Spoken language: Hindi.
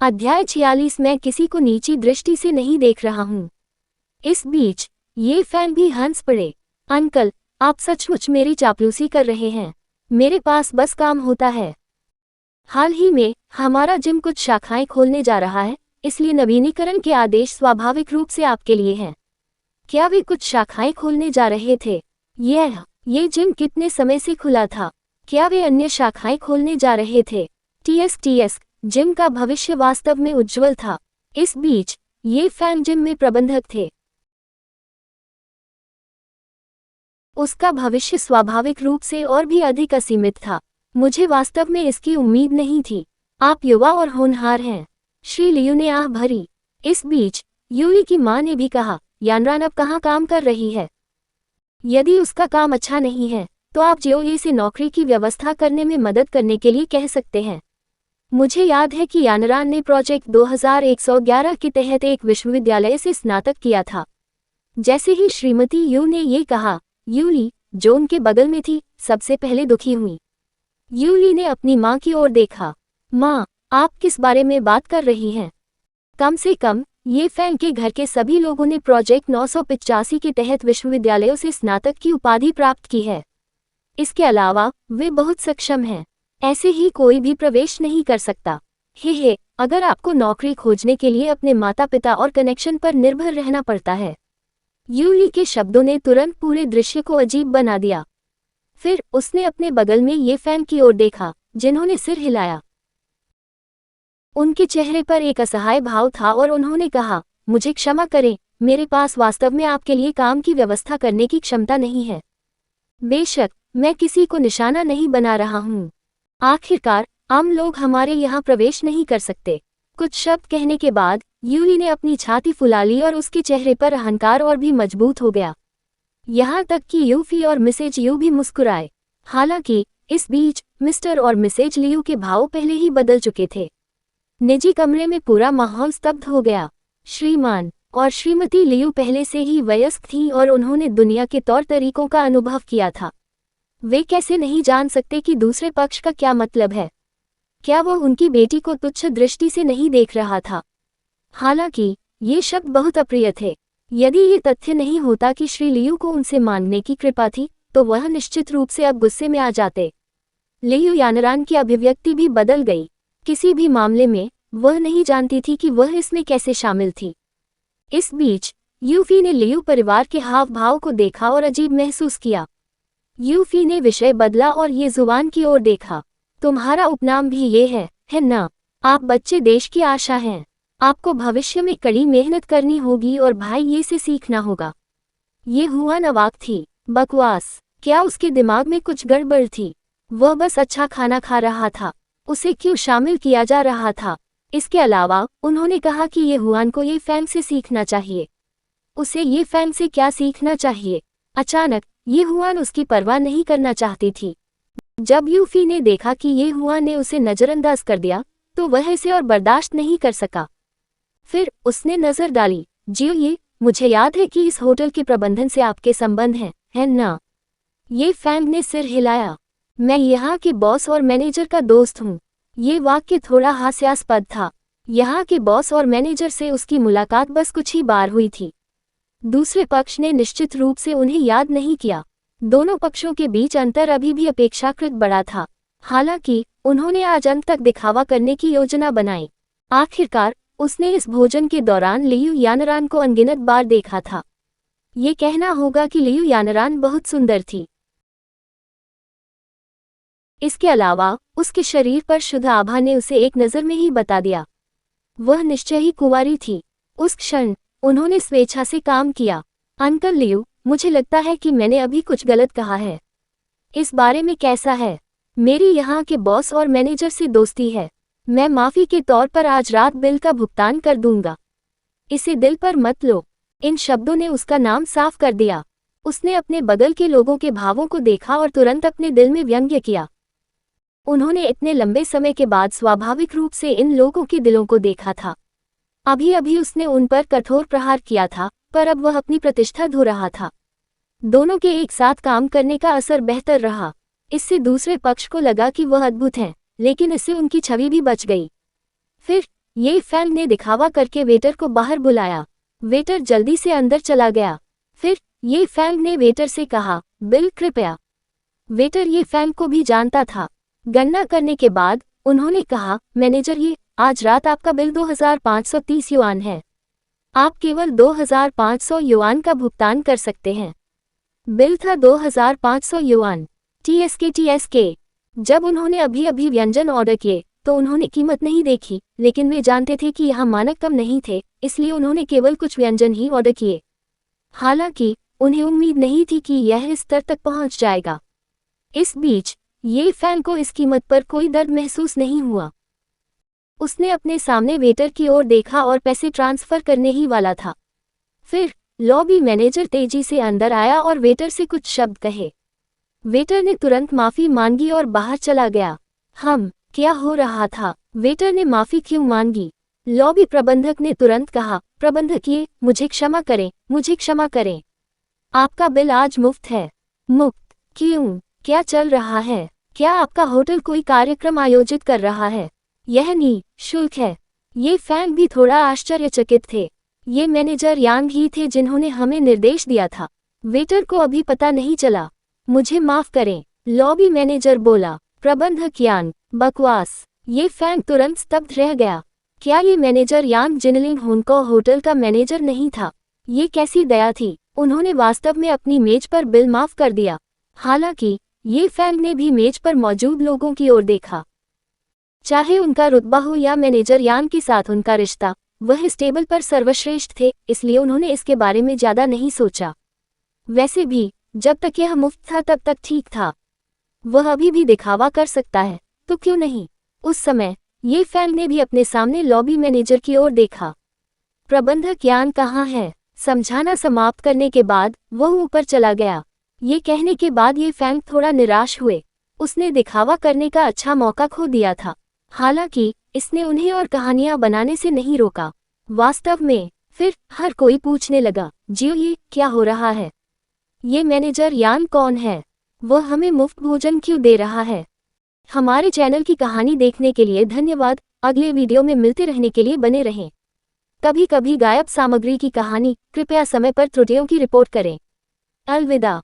अध्याय 46। मैं किसी को नीची दृष्टि से नहीं देख रहा हूँ। इस बीच ये फैन भी हंस पड़े। अंकल, आप सचमुच मेरी चापलूसी कर रहे हैं। मेरे पास बस काम होता है। हाल ही में हमारा जिम कुछ शाखाएं खोलने जा रहा है, इसलिए नवीनीकरण के आदेश स्वाभाविक रूप से आपके लिए हैं। क्या वे कुछ शाखाएं खोलने जा रहे थे? ये जिम कितने समय से खुला था? क्या वे अन्य शाखाएं खोलने जा रहे थे? टीएस जिम का भविष्य वास्तव में उज्जवल था। इस बीच ये फैन जिम में प्रबंधक थे। उसका भविष्य स्वाभाविक रूप से और भी अधिक असीमित था। मुझे वास्तव में इसकी उम्मीद नहीं थी। आप युवा और होनहार हैं। श्री लियू ने आह भरी। इस बीच यूई की मां ने भी कहा, यानरान अब कहाँ काम कर रही है? यदि उसका काम अच्छा नहीं है तो आप जियोई से नौकरी की व्यवस्था करने में मदद करने के लिए कह सकते हैं। मुझे याद है कि यानरान ने प्रोजेक्ट 2111 के तहत एक विश्वविद्यालय से स्नातक किया था। जैसे ही श्रीमती यू ने ये कहा, यूली, जो उनके बगल में थी, सबसे पहले दुखी हुई। यूली ने अपनी माँ की ओर देखा। माँ, आप किस बारे में बात कर रही हैं? कम से कम ये फैन के घर के सभी लोगों ने प्रोजेक्ट 985 के तहत विश्वविद्यालयों से स्नातक की उपाधि प्राप्त की है। इसके अलावा वे बहुत सक्षम हैं। ऐसे ही कोई भी प्रवेश नहीं कर सकता। हे, अगर आपको नौकरी खोजने के लिए अपने माता पिता और कनेक्शन पर निर्भर रहना पड़ता है। यूली के शब्दों ने तुरंत पूरे दृश्य को अजीब बना दिया। फिर उसने अपने बगल में ये फैन की ओर देखा, जिन्होंने सिर हिलाया। उनके चेहरे पर एक असहाय भाव था और उन्होंने कहा, मुझे क्षमा करें, मेरे पास वास्तव में आपके लिए काम की व्यवस्था करने की क्षमता नहीं है। बेशक, मैं किसी को निशाना नहीं बना रहा हूँ। आखिरकार आम लोग हमारे यहाँ प्रवेश नहीं कर सकते। कुछ शब्द कहने के बाद यूली ने अपनी छाती फुला ली और उसके चेहरे पर अहंकार और भी मजबूत हो गया। यहाँ तक कि यूफी और मिसेज यू भी मुस्कुराए। हालांकि इस बीच मिस्टर और मिसेज लियू के भाव पहले ही बदल चुके थे। निजी कमरे में पूरा माहौल स्तब्ध हो गया। श्रीमान और श्रीमती लियू पहले से ही वयस्क थीं और उन्होंने दुनिया के तौर तरीकों का अनुभव किया था। वे कैसे नहीं जान सकते कि दूसरे पक्ष का क्या मतलब है? क्या वो उनकी बेटी को तुच्छ दृष्टि से नहीं देख रहा था? हालांकि ये शब्द बहुत अप्रिय थे। यदि ये तथ्य नहीं होता कि श्री लियू को उनसे मांगने की कृपा थी, तो वह निश्चित रूप से अब गुस्से में आ जाते। लियू यानरान की अभिव्यक्ति भी बदल गई। किसी भी मामले में वह नहीं जानती थी कि वह इसमें कैसे शामिल थी। इस बीच यूफी ने लियू परिवार के हाव भाव को देखा और अजीब महसूस किया। यूफी ने विषय बदला और ये जुबान की ओर देखा। तुम्हारा उपनाम भी ये है ना? आप बच्चे देश की आशा हैं। आपको भविष्य में कड़ी मेहनत करनी होगी और भाई ये से सीखना होगा। ये हुआ नवाक थी। बकवास। क्या उसके दिमाग में कुछ गड़बड़ थी? वह बस अच्छा खाना खा रहा था। उसे क्यों शामिल किया जा रहा था? इसके अलावा उन्होंने कहा कि ये हुआन को ये फैन से सीखना चाहिए। उसे ये फैन से क्या सीखना चाहिए? अचानक ये हुआन उसकी परवाह नहीं करना चाहती थी। जब यूफी ने देखा कि ये हुआन ने उसे नजरअंदाज कर दिया, तो वह इसे और बर्दाश्त नहीं कर सका। फिर उसने नजर डाली। जियो, मुझे याद है कि इस होटल के प्रबंधन से आपके संबंध हैं, है ना? ये फैंग ने सिर हिलाया। मैं यहाँ के बॉस और मैनेजर का दोस्त हूँ। ये वाक्य थोड़ा हास्यास्पद था। यहाँ के बॉस और मैनेजर से उसकी मुलाकात बस कुछ ही बार हुई थी। दूसरे पक्ष ने निश्चित रूप से उन्हें याद नहीं किया। दोनों पक्षों के बीच अंतर अभी भी अपेक्षाकृत बड़ा था। हालांकि उन्होंने आज अंत तक दिखावा करने की योजना बनाई। आखिरकार उसने इस भोजन के दौरान लियू यानरान को अनगिनत बार देखा था। ये कहना होगा कि लियू यानरान बहुत सुंदर थी। इसके अलावा उसके शरीर पर शुद्ध आभा ने उसे एक नज़र में ही बता दिया। वह निश्चय ही कुंवारी थी। उस क्षण उन्होंने स्वेच्छा से काम किया। अंकल लियू, मुझे लगता है कि मैंने अभी कुछ गलत कहा है। इस बारे में कैसा है? मेरी यहाँ के बॉस और मैनेजर से दोस्ती है। मैं माफ़ी के तौर पर आज रात बिल का भुगतान कर दूंगा। इसे दिल पर मत लो। इन शब्दों ने उसका नाम साफ कर दिया। उसने अपने बगल के लोगों के भावों को देखा और तुरंत अपने दिल में व्यंग्य किया। उन्होंने इतने लंबे समय के बाद स्वाभाविक रूप से इन लोगों के दिलों को देखा था। अभी अभी उसने उन पर कठोर प्रहार किया था, पर अब वह अपनी प्रतिष्ठा धो रहा था। दोनों के एक साथ काम करने का असर बेहतर रहा। इससे दूसरे पक्ष को लगा कि वह अद्भुत हैं, लेकिन इससे उनकी छवि भी बच गई। फिर ये फैंग ने दिखावा करके वेटर को बाहर बुलाया। वेटर जल्दी से अंदर चला गया। फिर ये फैंग ने वेटर से कहा, बिल कृपया। वेटर ये फैंग को भी जानता था। गणना करने के बाद उन्होंने कहा, मैनेजर ये आज रात आपका बिल 2530 युआन है। आप केवल 2500 युआन का भुगतान कर सकते हैं। बिल था 2500 युआन। टीएसके। जब उन्होंने अभी अभी व्यंजन ऑर्डर किए तो उन्होंने कीमत नहीं देखी, लेकिन वे जानते थे कि यहाँ मानक कम नहीं थे, इसलिए उन्होंने केवल कुछ व्यंजन ही ऑर्डर किए। हालांकि उन्हें उम्मीद नहीं थी कि यह इस स्तर तक पहुंच जाएगा। इस बीच ये फैंग को इस कीमत पर कोई दर्द महसूस नहीं हुआ। उसने अपने सामने वेटर की ओर देखा और पैसे ट्रांसफर करने ही वाला था। फिर लॉबी मैनेजर तेजी से अंदर आया और वेटर से कुछ शब्द कहे। वेटर ने तुरंत माफी मांगी और बाहर चला गया। क्या हो रहा था? वेटर ने माफी क्यों मांगी? लॉबी प्रबंधक ने तुरंत कहा, प्रबंधक ये मुझे क्षमा करें। आपका बिल आज मुफ्त है। मुफ्त? क्यों? क्या चल रहा है? क्या आपका होटल कोई कार्यक्रम आयोजित कर रहा है? यह निःशुल्क है। ये फैंग भी थोड़ा आश्चर्यचकित थे। ये मैनेजर यांग ही थे जिन्होंने हमें निर्देश दिया था। वेटर को अभी पता नहीं चला। मुझे माफ करें, लॉबी मैनेजर बोला। प्रबंधक यांग, बकवास। ये फैंग तुरंत स्तब्ध रह गया। क्या ये मैनेजर यांग जिनलिंग हुनको होटल का मैनेजर नहीं था? ये कैसी दया थी, उन्होंने वास्तव में अपनी मेज पर बिल माफ कर दिया। हालांकि ये फैंग ने भी मेज पर मौजूद लोगों की ओर देखा। चाहे उनका रुतबा हो या मैनेजर यांग के साथ उनका रिश्ता, वह इस टेबल पर सर्वश्रेष्ठ थे, इसलिए उन्होंने इसके बारे में ज्यादा नहीं सोचा। वैसे भी जब तक यह मुफ्त था तब तक ठीक था। वह अभी भी दिखावा कर सकता है, तो क्यों नहीं? उस समय ये फैंग ने भी अपने सामने लॉबी मैनेजर की ओर देखा। प्रबंधक यान कहाँ है? समझाना समाप्त करने के बाद वह ऊपर चला गया। ये कहने के बाद ये फैंग थोड़ा निराश हुए। उसने दिखावा करने का अच्छा मौका खो दिया था। हालांकि इसने उन्हें और कहानियां बनाने से नहीं रोका। वास्तव में फिर हर कोई पूछने लगा, जियो ये क्या हो रहा है? ये मैनेजर यान कौन है? वह हमें मुफ्त भोजन क्यों दे रहा है? हमारे चैनल की कहानी देखने के लिए धन्यवाद। अगले वीडियो में मिलते रहने के लिए बने रहें। कभी कभी गायब सामग्री की कहानी, कृपया समय पर त्रुटियों की रिपोर्ट करें। अलविदा।